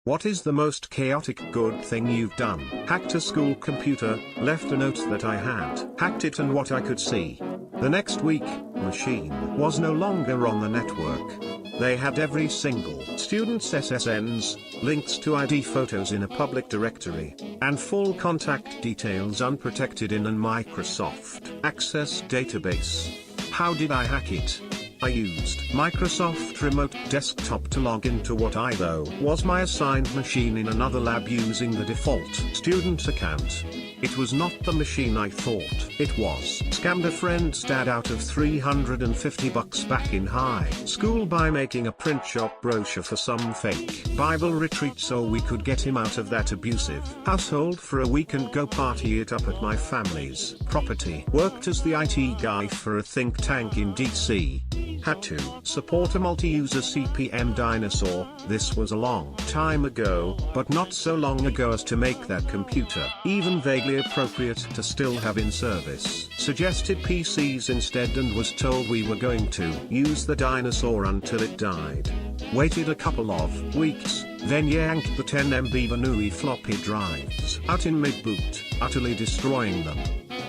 What is the most chaotic good thing you've done? Hacked a school computer, left a note that I had. Hacked it and what I could see. The next week, machine was no longer on the network. They had every single student's SSNs, links to ID photos in a public directory, and full contact details unprotected in a Microsoft Access database. How did I hack it? I used Microsoft Remote Desktop to log into what I thought was my assigned machine in another lab using the default student account. It was not the machine I thought it was. Scammed a friend's dad out of $350 back in high school by making a print shop brochure for some fake Bible retreat so we could get him out of that abusive household for a week and go party it up at my family's property. Worked as the IT guy for a think tank in DC. Had to support a multi-user CPM dinosaur. This was a long time ago, but not so long ago as to make that computer even vaguely appropriate to still have in service. Suggested PCs instead and was told we were going to use the dinosaur until it died. Waited a couple of weeks, then yanked the 10 MB Vanui floppy drives out in mid-boot, utterly destroying them.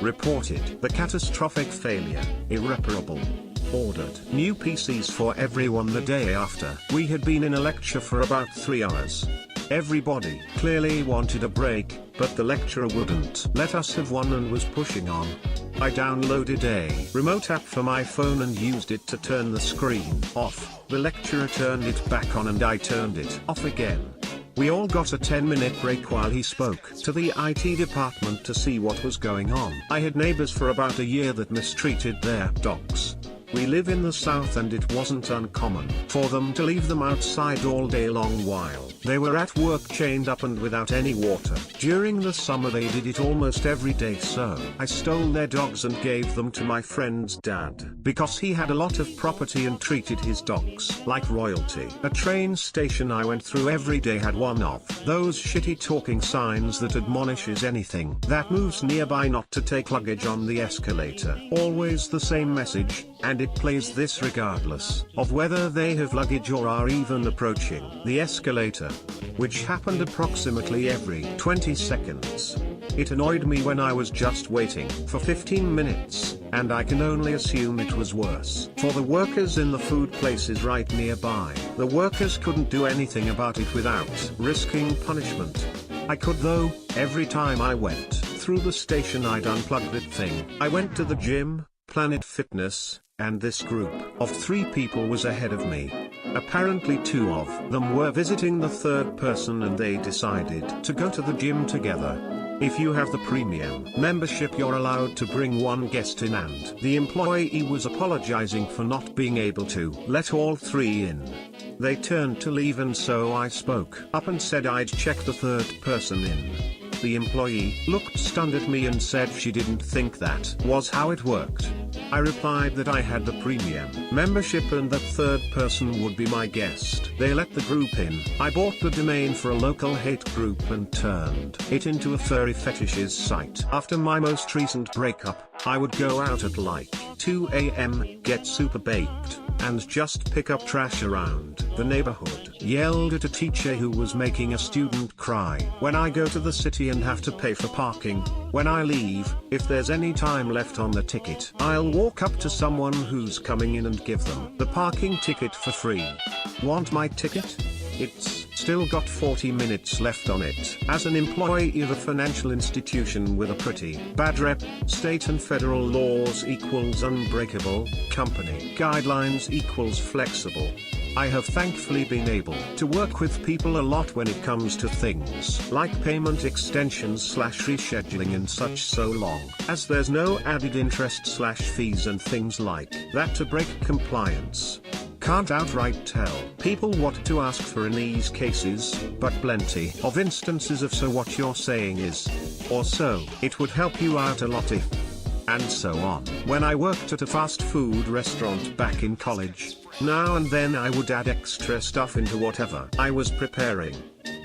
Reported the catastrophic failure, irreparable. Ordered new PCs for everyone the day after. We had been in a lecture for about 3 hours. Everybody clearly wanted a break, but the lecturer wouldn't let us have one and was pushing on. I downloaded a remote app for my phone and used it to turn the screen off. The lecturer turned it back on and I turned it off again. We all got a 10-minute break while he spoke to the IT department to see what was going on. I had neighbors for about a year that mistreated their dogs. We live in the South and it wasn't uncommon for them to leave them outside all day long while they were at work chained up and without any water. During the summer they did it almost every day, so I stole their dogs and gave them to my friend's dad because he had a lot of property and treated his dogs like royalty. A train station I went through every day had one of those shitty talking signs that admonishes anything that moves nearby not to take luggage on the escalator. Always the same message, and it plays this regardless of whether they have luggage or are even approaching the escalator, which happened approximately every 20 seconds. It annoyed me when I was just waiting for 15 minutes, and I can only assume it was worse for the workers in the food places right nearby. The workers couldn't do anything about it without risking punishment. I could though. Every time I went through the station I'd unplug that thing. I went to the gym, Planet Fitness, and this group of 3 people was ahead of me. Apparently 2 of them were visiting the third person and they decided to go to the gym together. If you have the premium membership you're allowed to bring 1 guest in and the employee was apologizing for not being able to let all 3 in. They turned to leave and so I spoke up and said I'd check the third person in. The employee looked stunned at me and said she didn't think that was how it worked. I replied that I had the premium membership and that third person would be my guest. They let the group in. I bought the domain for a local hate group and turned it into a furry fetishes site. After my most recent breakup, I would go out at like 2 AM, get super baked, and just pick up trash around the neighborhood. Yelled at a teacher who was making a student cry. When I go to the city and have to pay for parking, when I leave, if there's any time left on the ticket, I'll walk up to someone who's coming in and give them the parking ticket for free. Want my ticket? It's still got 40 minutes left on it. As an employee of a financial institution with a pretty bad rep, state and federal laws equals unbreakable, company guidelines equals flexible. I have thankfully been able to work with people a lot when it comes to things like payment extensions / rescheduling and such, so long as there's no added interest / fees and things like that to break compliance. Can't outright tell people what to ask for in these cases, but plenty of instances of so what you're saying is, or so it would help you out a lot if, and so on. When I worked at a fast food restaurant back in college, now and then I would add extra stuff into whatever I was preparing.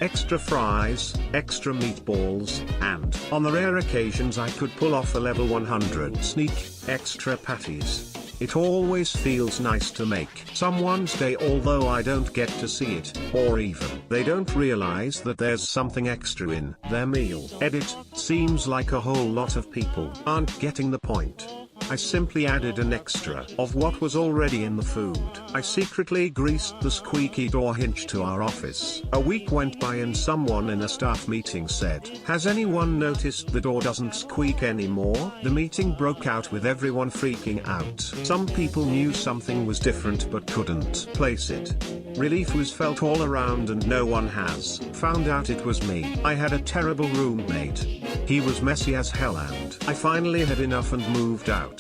Extra fries, extra meatballs, and on the rare occasions I could pull off a level 100 sneak, extra patties. It always feels nice to make someone's day, although I don't get to see it, or even they don't realize that there's something extra in their meal. Edit, seems like a whole lot of people aren't getting the point. I simply added an extra of what was already in the food. I secretly greased the squeaky door hinge to our office. A week went by and someone in a staff meeting said, "Has anyone noticed the door doesn't squeak anymore?" The meeting broke out with everyone freaking out. Some people knew something was different but couldn't place it. Relief was felt all around and no one has found out it was me. I had a terrible roommate. He was messy as hell and I finally had enough and moved out.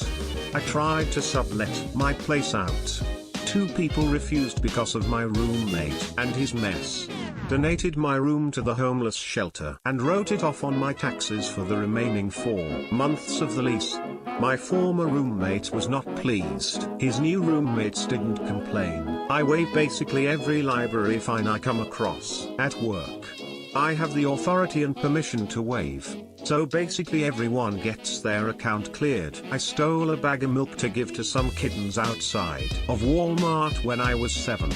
I tried to sublet my place out. 2 people refused because of my roommate and his mess. Donated my room to the homeless shelter and wrote it off on my taxes for the remaining 4 months of the lease. My former roommate was not pleased. His new roommates didn't complain. I waive basically every library fine I come across at work. I have the authority and permission to waive. So basically everyone gets their account cleared. I stole a bag of milk to give to some kittens outside of Walmart when I was 7.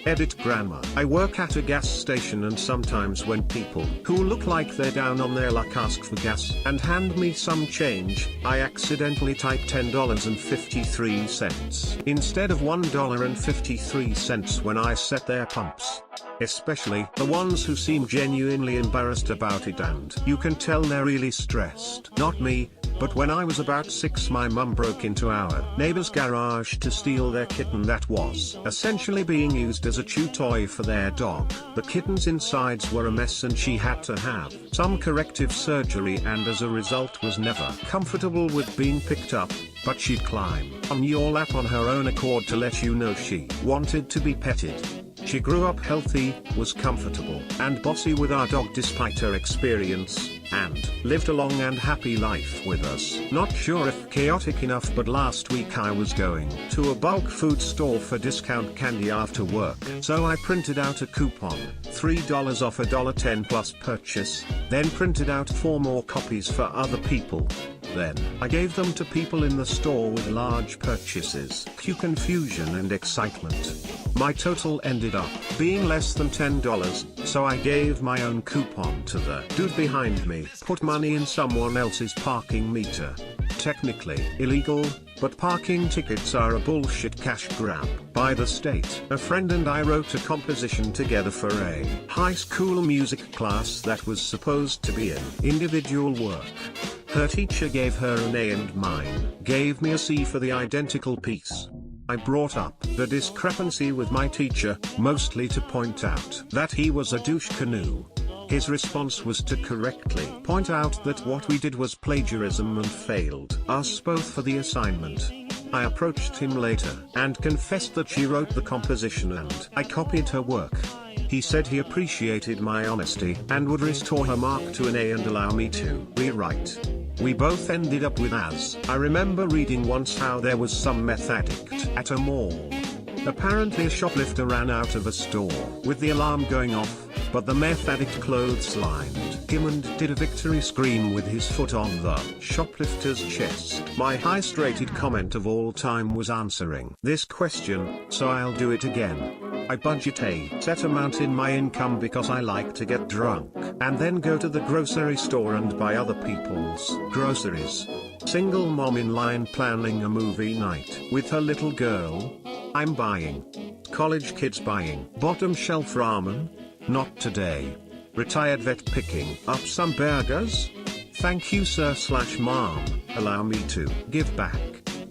Edit Grandma. I work at a gas station and sometimes when people who look like they're down on their luck ask for gas and hand me some change, I accidentally type $10.53 instead of $1.53 when I set their pumps. Especially the ones who seem genuinely embarrassed about it, and you can tell they're really stressed. Not me, but when I was about 6 my mum broke into our neighbor's garage to steal their kitten that was essentially being used as a chew toy for their dog. The kitten's insides were a mess and she had to have some corrective surgery and as a result was never comfortable with being picked up, but she'd climb on your lap on her own accord to let you know she wanted to be petted. She grew up healthy, was comfortable and bossy with our dog despite her experience, and lived a long and happy life with us. Not sure if chaotic enough, but last week I was going to a bulk food store for discount candy after work. So I printed out a coupon, $3 off a $1.10 plus purchase, then printed out 4 more copies for other people. Then, I gave them to people in the store with large purchases. Cue confusion and excitement. My total ended up being less than $10, so I gave my own coupon to the dude behind me. Put money in someone else's parking meter. Technically illegal, but parking tickets are a bullshit cash grab by the state. A friend and I wrote a composition together for a high school music class that was supposed to be an individual work. Her teacher gave her an A and mine gave me a C for the identical piece. I brought up the discrepancy with my teacher, mostly to point out that he was a douche canoe. His response was to correctly point out that what we did was plagiarism and failed us both for the assignment. I approached him later and confessed that she wrote the composition and I copied her work. He said he appreciated my honesty and would restore her mark to an A and allow me to rewrite. We both ended up with As. I remember reading once how there was some meth addict at a mall. Apparently a shoplifter ran out of a store with the alarm going off, but the meth addict clotheslined him and did a victory scream with his foot on the shoplifter's chest. My highest rated comment of all time was answering this question, so I'll do it again. I budget a set amount in my income because I like to get drunk and then go to the grocery store and buy other people's groceries. Single mom in line planning a movie night with her little girl. I'm buying. College kids buying bottom shelf ramen. Not today. Retired vet picking up some burgers. Thank you sir/mom, allow me to give back.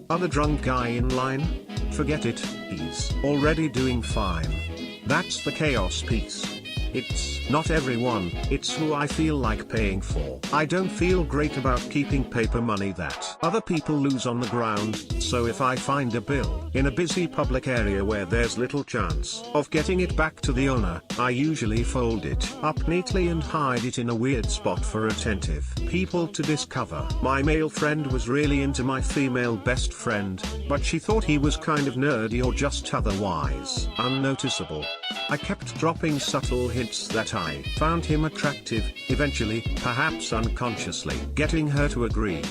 Other drunk guy in line? Forget it, he's already doing fine. That's the chaos piece. It's not everyone, it's who I feel like paying for. I don't feel great about keeping paper money that other people lose on the ground, so if I find a bill in a busy public area where there's little chance of getting it back to the owner, I usually fold it up neatly and hide it in a weird spot for attentive people to discover. My male friend was really into my female best friend, but she thought he was kind of nerdy or just otherwise unnoticeable. I kept dropping subtle hints that I found him attractive, eventually, perhaps unconsciously, getting her to agree.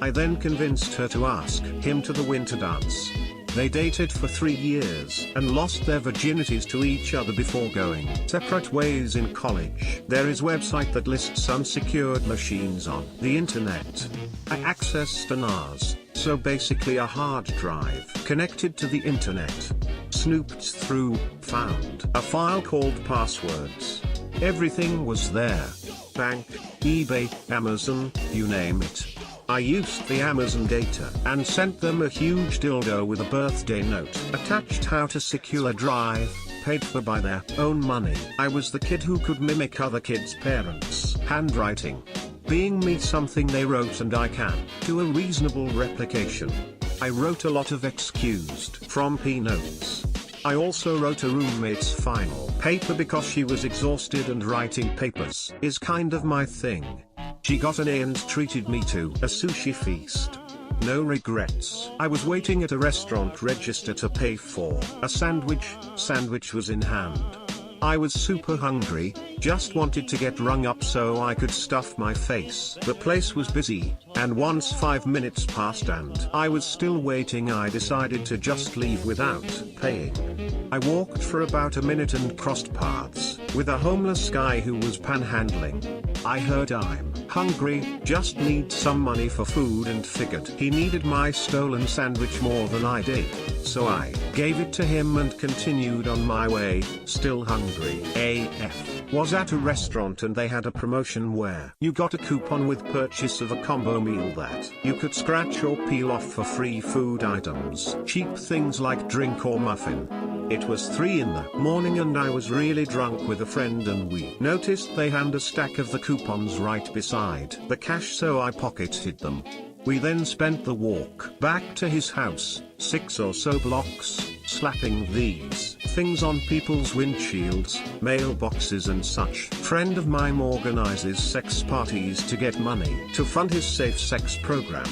I then convinced her to ask him to the winter dance. They dated for 3 years and lost their virginities to each other before going separate ways in college. There is a website that lists unsecured machines on the internet. I accessed an NAS, so basically a hard drive connected to the internet. Snooped through, found a file called passwords. Everything was there. Bank, eBay, Amazon, you name it. I used the Amazon data and sent them a huge dildo with a birthday note attached. How to secure drive, paid for by their own money. I was the kid who could mimic other kids' parents' handwriting. Being me something they wrote and I can do a reasonable replication. I wrote a lot of excused from P notes. I also wrote a roommate's final paper because she was exhausted and writing papers is kind of my thing. She got an A and treated me to a sushi feast. No regrets. I was waiting at a restaurant register to pay for a sandwich. Sandwich was in hand. I was super hungry, just wanted to get rung up so I could stuff my face. The place was busy, and once 5 minutes passed and I was still waiting, I decided to just leave without paying. I walked for about a minute and crossed paths with a homeless guy who was panhandling. I heard I'm hungry, just need some money for food, and figured he needed my stolen sandwich more than I did. So I gave it to him and continued on my way, still hungry AF. Was at a restaurant and they had a promotion where you got a coupon with purchase of a combo meal that you could scratch or peel off for free food items. Cheap things like drink or muffin. It was 3 in the morning and I was really drunk with a friend, and we noticed they had a stack of the coupons right beside the cash, so I pocketed them. We then spent the walk back to his house, 6 or so blocks, slapping these things on people's windshields, mailboxes and such. Friend of mine organizes sex parties to get money to fund his safe sex program.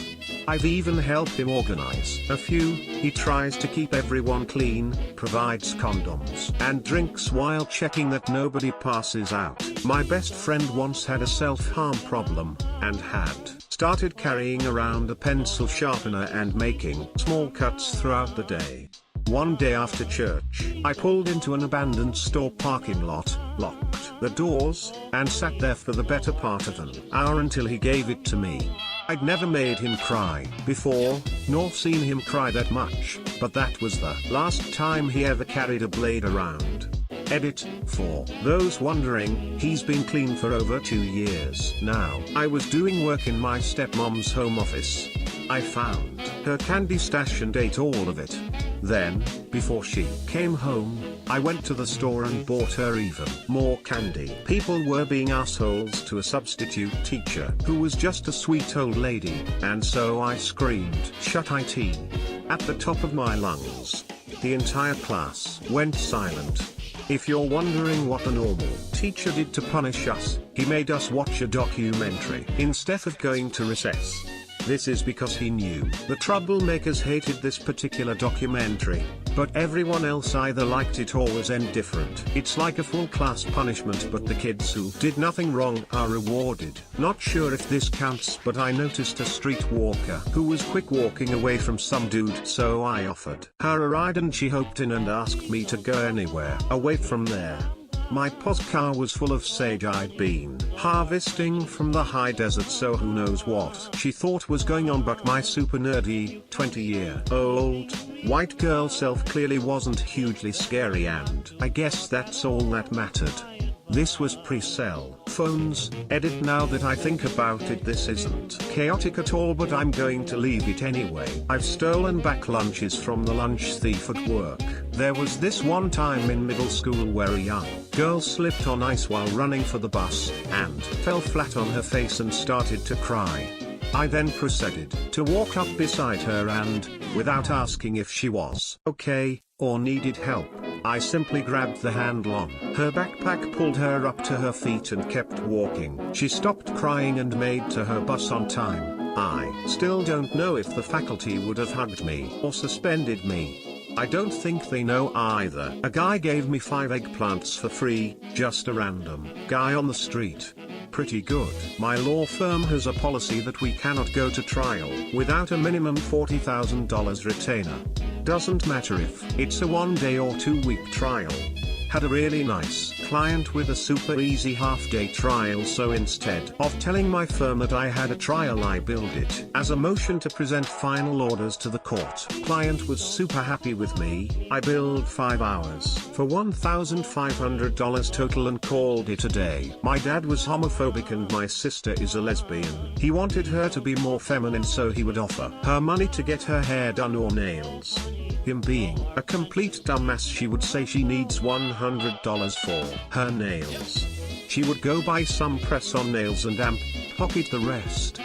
I've even helped him organize a few. He tries to keep everyone clean, provides condoms and drinks while checking that nobody passes out. My best friend once had a self-harm problem, and had started carrying around a pencil sharpener and making small cuts throughout the day. One day after church, I pulled into an abandoned store parking lot, locked the doors, and sat there for the better part of an hour until he gave it to me. I'd never made him cry before, nor seen him cry that much, but that was the last time he ever carried a blade around. Edit, for those wondering, he's been clean for over 2 years now. I was doing work in my stepmom's home office. I found her candy stash and ate all of it. Then, before she came home, I went to the store and bought her even more candy. People were being assholes to a substitute teacher who was just a sweet old lady, and so I screamed, "Shut it!" at the top of my lungs. The entire class went silent. If you're wondering what the normal teacher did to punish us, he made us watch a documentary instead of going to recess. This is because he knew the troublemakers hated this particular documentary, but everyone else either liked it or was indifferent. It's like a full class punishment, but the kids who did nothing wrong are rewarded. Not sure if this counts, but I noticed a streetwalker who was quick walking away from some dude, so I offered her a ride and she hopped in and asked me to go anywhere away from there. My POS car was full of sage I'd been harvesting from the high desert, so who knows what she thought was going on, but my super nerdy, 20-year-old, white girl self clearly wasn't hugely scary, and I guess that's all that mattered. This was pre-cell phones. Edit, now that I think about it, this isn't chaotic at all, but I'm going to leave it anyway. I've stolen back lunches from the lunch thief at work. There was this one time in middle school where a young girl slipped on ice while running for the bus, and fell flat on her face and started to cry. I then proceeded to walk up beside her and, without asking if she was okay or needed help, I simply grabbed the handle on her backpack, pulled her up to her feet and kept walking. She stopped crying and made to her bus on time. I still don't know if the faculty would have hugged me or suspended me. I don't think they know either. A guy gave me 5 eggplants for free, just a random guy on the street. Pretty good. My law firm has a policy that we cannot go to trial without a minimum $40,000 retainer. Doesn't matter if it's a 1-day or 2-week trial. Had a really nice client with a super easy half-day trial, so instead of telling my firm that I had a trial, I billed it as a motion to present final orders to the court. Client was super happy with me. I billed 5 hours for $1,500 total and called it a day. My dad was homophobic and my sister is a lesbian. He wanted her to be more feminine, so he would offer her money to get her hair done or nails. Him being a complete dumbass, she would say she needs $100 for her nails. She would go buy some press-on nails and pocket the rest.